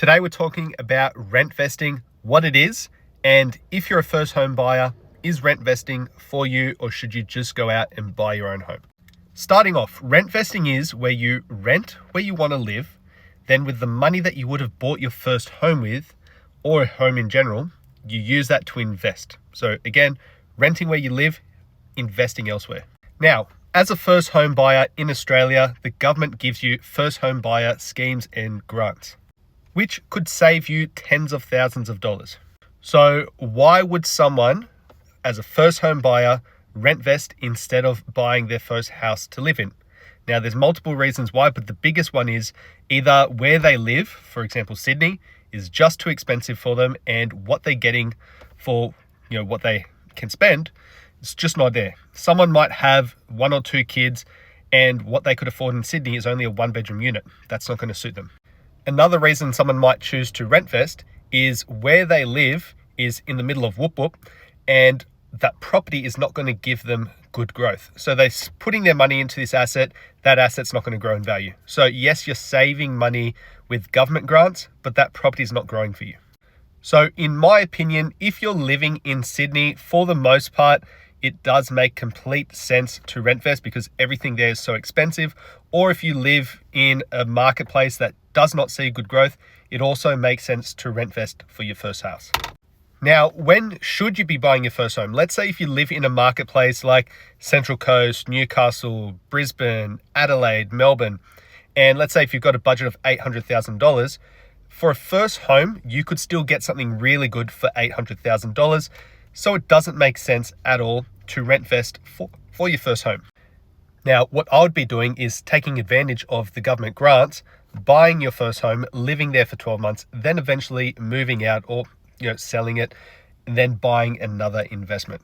Today we're talking about rent vesting, what it is, and if you're a first home buyer, is rent vesting for you or should you just go out and buy your own home? Starting off, rent vesting is where you rent where you want to live, then with the money that you would have bought your first home with, or a home in general, you use that to invest. So again, renting where you live, investing elsewhere. Now, as a first home buyer in Australia, the government gives you first home buyer schemes and grants, which could save you tens of thousands of dollars. So why would someone, as a first home buyer, rent vest instead of buying their first house to live in? Now, there's multiple reasons why, but the biggest one is either where they live, for example, Sydney, is just too expensive for them, and what they're getting for, what they can spend, it's just not there. Someone might have one or two kids, and what they could afford in Sydney is only a one-bedroom unit. That's not going to suit them. Another reason someone might choose to rent vest is where they live is in the middle of whoop whoop, and that property is not going to give them good growth. So they're putting their money into this asset, that asset's not going to grow in value. So yes, you're saving money with government grants, but that property is not growing for you. So in my opinion, if you're living in Sydney, for the most part, it does make complete sense to rent vest because everything there is so expensive. Or if you live in a marketplace that does not see good growth, it also makes sense to rent vest for your first house. Now, when should you be buying your first home? Let's say if you live in a marketplace like Central Coast, Newcastle, Brisbane, Adelaide, Melbourne, and let's say if you've got a budget of $800,000, for a first home, you could still get something really good for $800,000. So it doesn't make sense at all to rent vest for your first home. Now, what I would be doing is taking advantage of the government grants, buying your first home, living there for 12 months, then eventually moving out or selling it, and then buying another investment.